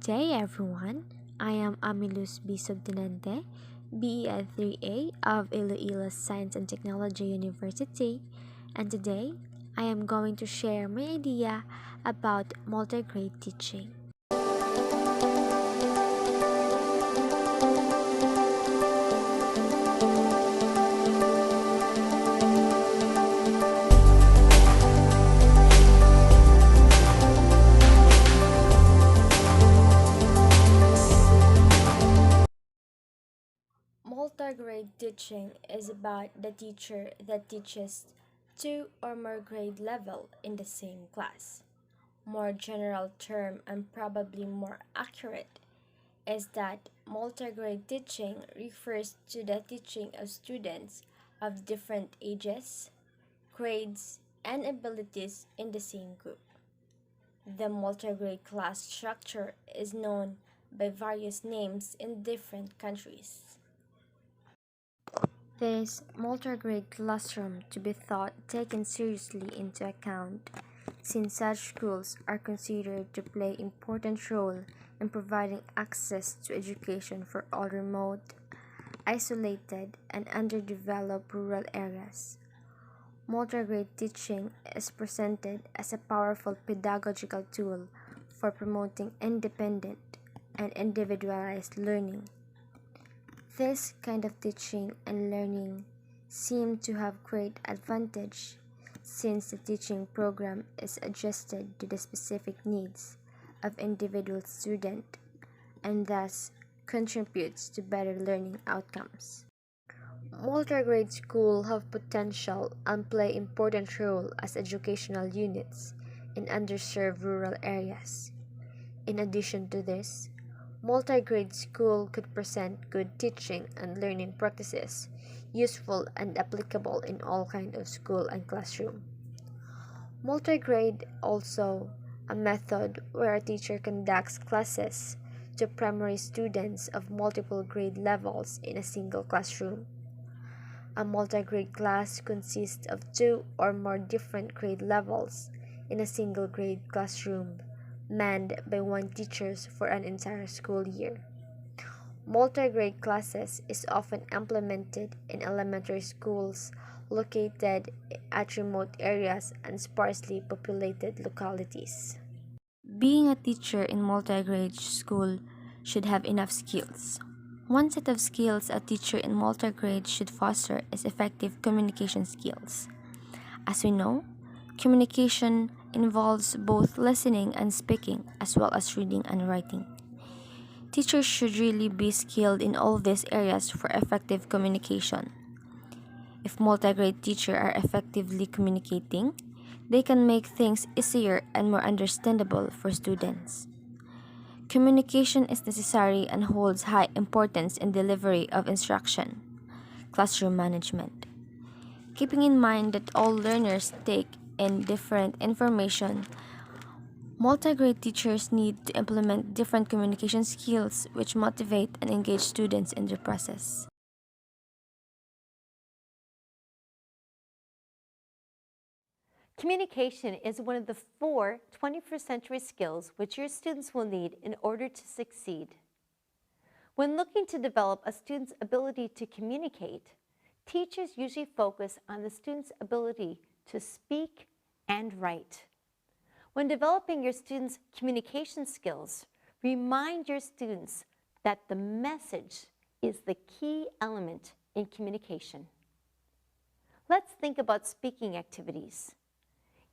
day, everyone. I am Amilus B. Subtenente, BEd 3A of Iloilo Science and Technology University, and today I am going to share my idea about multigrade teaching. Multigrade teaching is about the teacher that teaches two or more grade level in the same class. More general term and probably more accurate is that multigrade teaching refers to the teaching of students of different ages, grades, and abilities in the same group. The multigrade class structure is known by various names in different countries. This multigrade classroom to be thought taken seriously into account, since such schools are considered to play important role in providing access to education for all remote, isolated, and underdeveloped rural areas. Multigrade teaching is presented as a powerful pedagogical tool for promoting independent and individualized learning. This kind of teaching and learning seem to have great advantage since the teaching program is adjusted to the specific needs of individual student and thus contributes to better learning outcomes. Multigrade schools have potential and play important role as educational units in underserved rural areas. In addition to this, multigrade school could present good teaching and learning practices, useful and applicable in all kinds of school and classroom. Multigrade also a method where a teacher conducts classes to primary students of multiple grade levels in a single classroom. A multigrade class consists of two or more different grade levels in a single grade classroom, manned by one teacher for an entire school year. Multigrade classes is often implemented in elementary schools located at remote areas and sparsely populated localities. Being a teacher in multigrade school should have enough skills. One set of skills a teacher in multigrade should foster is effective communication skills. As we know, communication involves both listening and speaking as well as reading and writing. Teachers should really be skilled in all these areas for effective communication. If multigrade teachers are effectively communicating, they can make things easier and more understandable for students. Communication is necessary and holds high importance in delivery of instruction, classroom management. Keeping in mind that all learners take in different information, multigrade teachers need to implement different communication skills which motivate and engage students in the process. Communication is one of the 4 21st century skills which your students will need in order to succeed. When looking to develop a student's ability to communicate, teachers usually focus on the student's ability to speak and write. When developing your students' communication skills, remind your students that the message is the key element in communication. Let's think about speaking activities.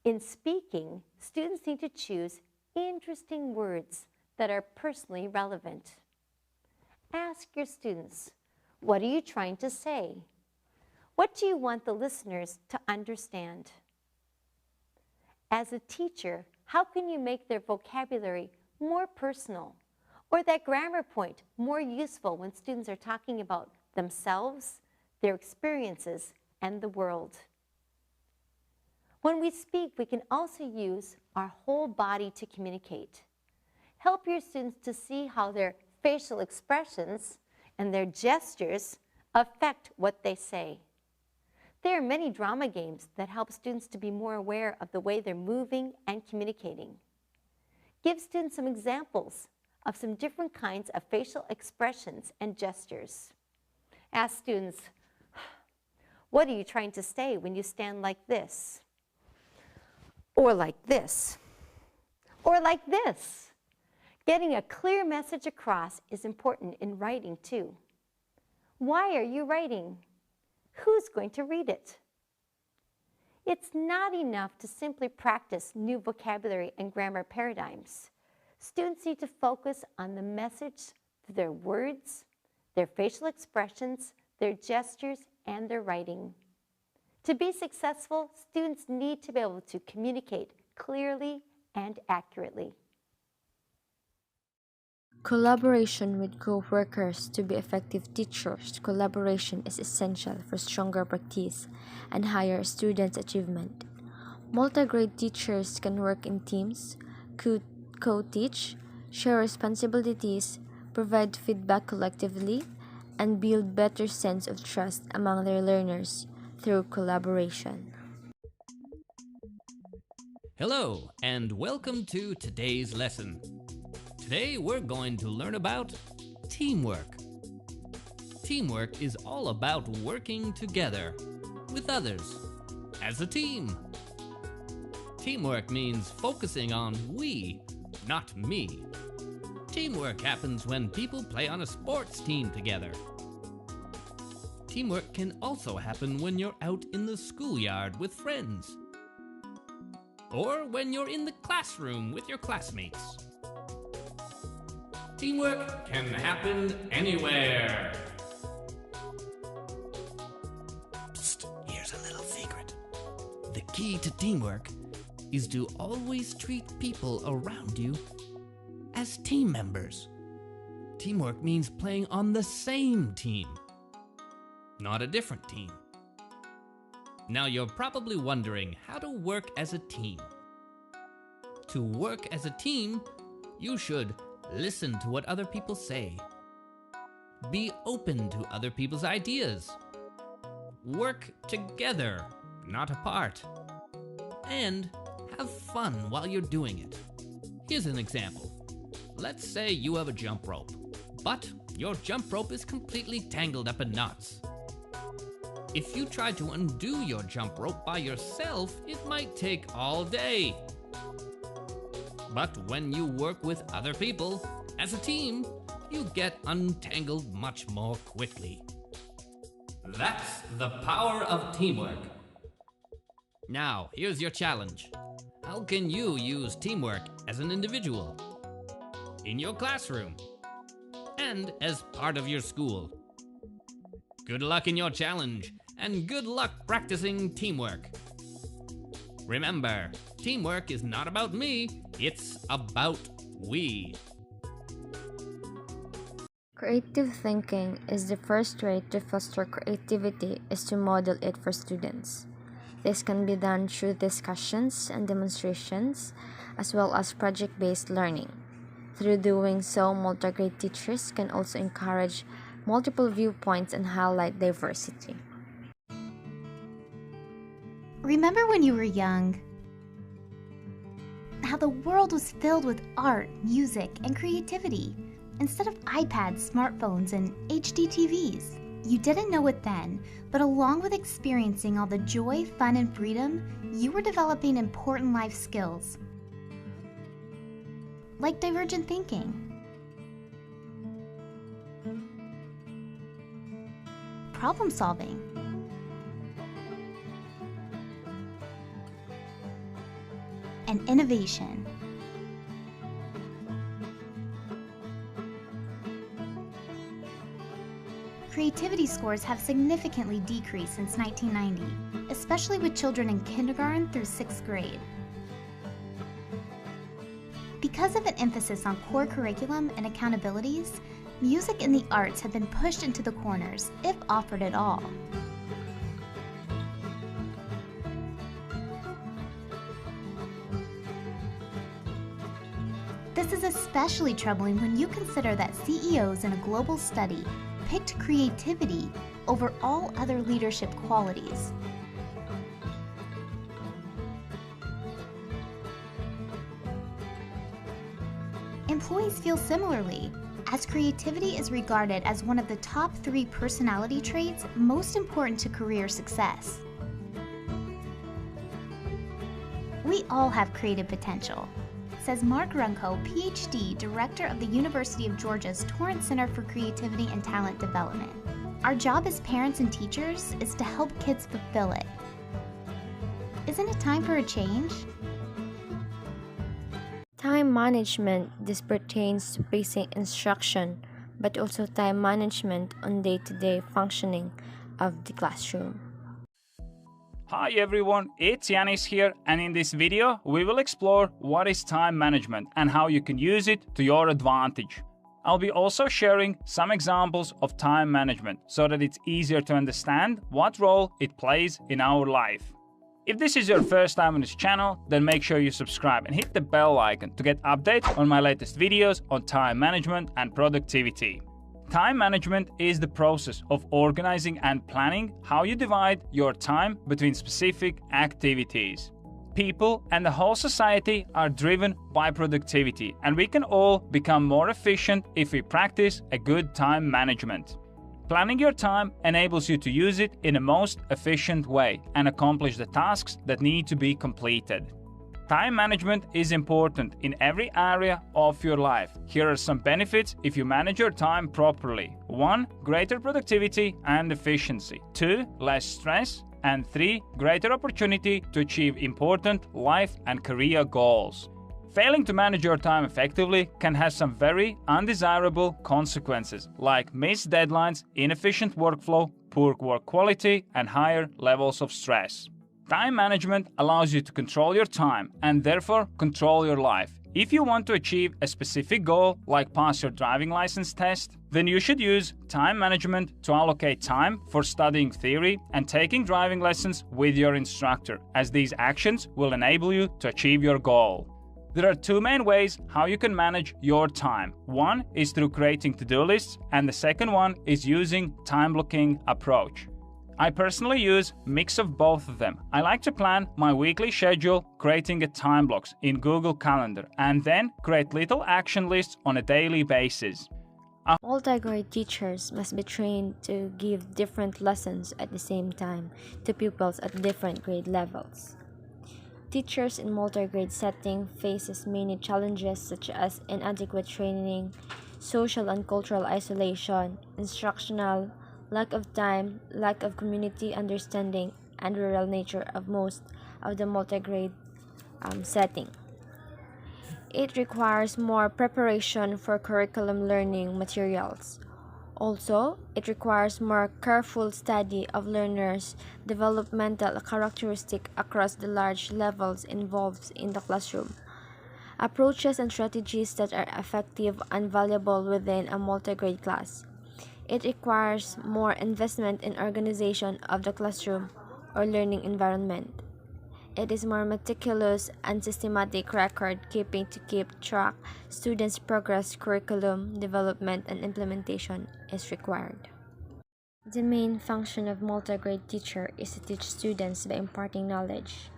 In speaking, students need to choose interesting words that are personally relevant. Ask your students, what are you trying to say? What do you want the listeners to understand? As a teacher, how can you make their vocabulary more personal or that grammar point more useful when students are talking about themselves, their experiences, and the world? When we speak, we can also use our whole body to communicate. Help your students to see how their facial expressions and their gestures affect what they say. There are many drama games that help students to be more aware of the way they're moving and communicating. Give students some examples of some different kinds of facial expressions and gestures. Ask students, what are you trying to say when you stand like this? Or like this? Or like this? Getting a clear message across is important in writing too. Why are you writing? Who's going to read it? It's not enough to simply practice new vocabulary and grammar paradigms. Students need to focus on the message through their words, their facial expressions, their gestures, and their writing. To be successful, students need to be able to communicate clearly and accurately. Collaboration with co-workers. To be effective teachers, collaboration is essential for stronger practice and higher students' achievement. Multi-grade teachers can work in teams, co-teach, share responsibilities, provide feedback collectively, and build better sense of trust among their learners through collaboration. Hello, and welcome to today's lesson. Today we're going to learn about teamwork. Teamwork is all about working together with others as a team. Teamwork means focusing on we, not me. Teamwork happens when people play on a sports team together. Teamwork can also happen when you're out in the schoolyard with friends, or when you're in the classroom with your classmates. Teamwork can happen anywhere. Psst, here's a little secret. The key to teamwork is to always treat people around you as team members. Teamwork means playing on the same team, not a different team. Now you're probably wondering how to work as a team. To work as a team, you should listen to what other people say. Be open to other people's ideas. Work together, not apart. And have fun while you're doing it. Here's an example. Let's say you have a jump rope, but your jump rope is completely tangled up in knots. If you try to undo your jump rope by yourself, it might take all day. But when you work with other people, as a team, you get untangled much more quickly. That's the power of teamwork. Now, here's your challenge. How can you use teamwork as an individual, in your classroom, and as part of your school? Good luck in your challenge, and good luck practicing teamwork. Remember, teamwork is not about me, it's about we. Creative thinking is the first way to foster creativity is to model it for students. This can be done through discussions and demonstrations, as well as project-based learning. Through doing so, multi-grade teachers can also encourage multiple viewpoints and highlight diversity. Remember when you were young, how the world was filled with art, music, and creativity, instead of iPads, smartphones, and HD TVs. You didn't know it then, but along with experiencing all the joy, fun, and freedom, you were developing important life skills, like divergent thinking, problem solving, and innovation. Creativity scores have significantly decreased since 1990, especially with children in kindergarten through 6th grade. Because of an emphasis on core curriculum and accountabilities, music and the arts have been pushed into the corners, if offered at all. This is especially troubling when you consider that CEOs in a global study picked creativity over all other leadership qualities. employees feel similarly, as creativity is regarded as one of the top 3 personality traits most important to career success. We all have creative potential, says Mark Runco, PhD, Director of the University of Georgia's Torrance Center for Creativity and Talent Development. Our job as parents and teachers is to help kids fulfill it. Isn't it time for a change? Time management, this pertains to basic instruction, but also time management on day-to-day functioning of the classroom. Hi everyone, it's Yanis here, and in this video we will explore what is time management and how you can use it to your advantage. I'll be also sharing some examples of time management so that it's easier to understand what role it plays in our life. If this is your first time on this channel, then make sure you subscribe and hit the bell icon to get updates on my latest videos on time management and productivity. Time management is the process of organizing and planning how you divide your time between specific activities. People and the whole society are driven by productivity, and we can all become more efficient if we practice a good time management. Planning your time enables you to use it in a most efficient way and accomplish the tasks that need to be completed. Time management is important in every area of your life. Here are some benefits if you manage your time properly. 1. Greater productivity and efficiency. 2. Less stress. And 3. Greater opportunity to achieve important life and career goals. Failing to manage your time effectively can have some very undesirable consequences, like missed deadlines, inefficient workflow, poor work quality, and higher levels of stress. Time management allows you to control your time and therefore control your life. If you want to achieve a specific goal, like pass your driving license test, then you should use time management to allocate time for studying theory and taking driving lessons with your instructor, as these actions will enable you to achieve your goal. There are 2 main ways how you can manage your time. One is through creating to-do lists, and the second one is using time blocking approach. I personally use a mix of both of them. I like to plan my weekly schedule, creating a time blocks in Google Calendar, and then create little action lists on a daily basis. Multi-grade teachers must be trained to give different lessons at the same time to pupils at different grade levels. Teachers in multi-grade setting faces many challenges such as inadequate training, social and cultural isolation, instructional lack of time, lack of community understanding, and rural nature of most of the multi-grade setting. It requires more preparation for curriculum learning materials. Also, it requires more careful study of learners' developmental characteristics across the large levels involved in the classroom. Approaches and strategies that are effective and valuable within a multi-grade class. It requires more investment in organization of the classroom or learning environment. It is more meticulous and systematic record keeping to keep track students' progress, curriculum development, and implementation is required. The main function of multi-grade teacher is to teach students by imparting knowledge.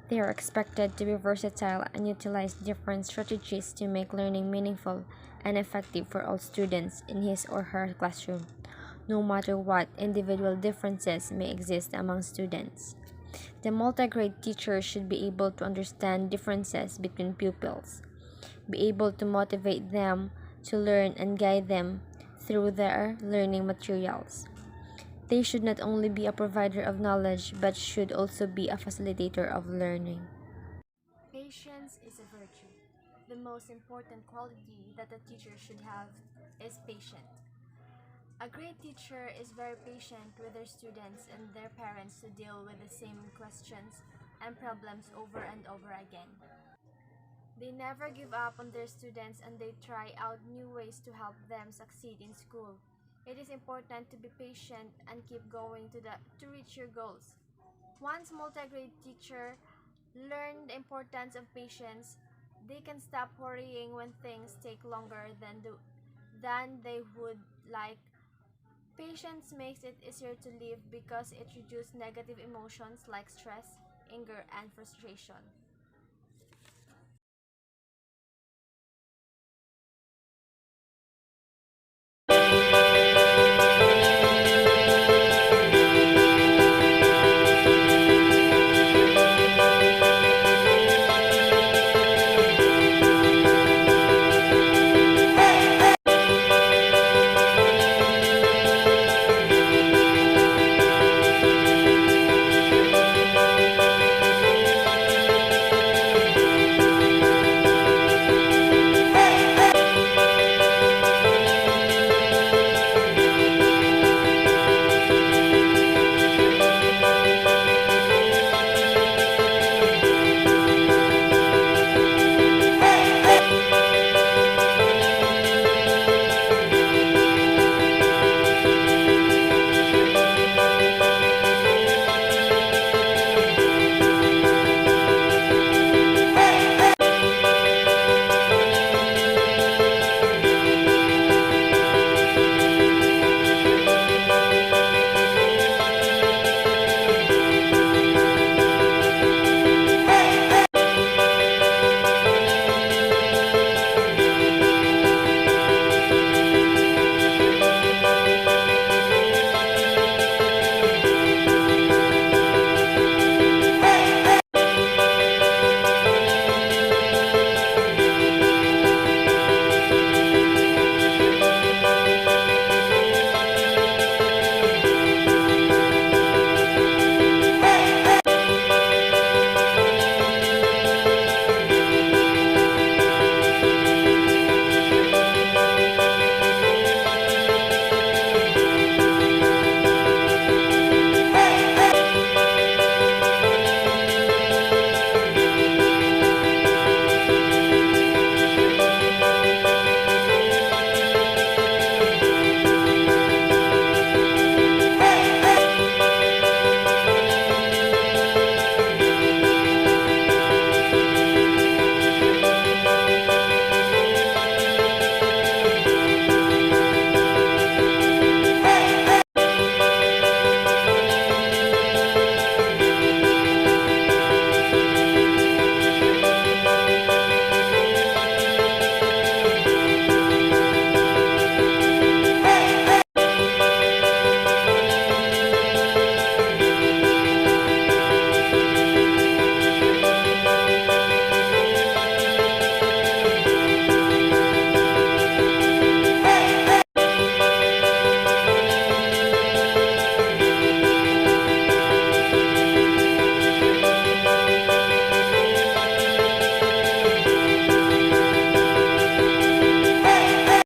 They are expected to be versatile and utilize different strategies to make learning meaningful and effective for all students in his or her classroom, no matter what individual differences may exist among students. The multi-grade teacher should be able to understand differences between pupils, be able to motivate them to learn and guide them through their learning materials. They should not only be a provider of knowledge but should also be a facilitator of learning. Patience is a virtue. The most important quality that a teacher should have is patient. A great teacher is very patient with their students and their parents to deal with the same questions and problems over and over again. They never give up on their students and they try out new ways to help them succeed in school. It is important to be patient and keep going to reach your goals. Once multi-grade teacher learn the importance of patience, they can stop worrying when things take longer than they would like. Patience makes it easier to live because it reduces negative emotions like stress, anger, and frustration.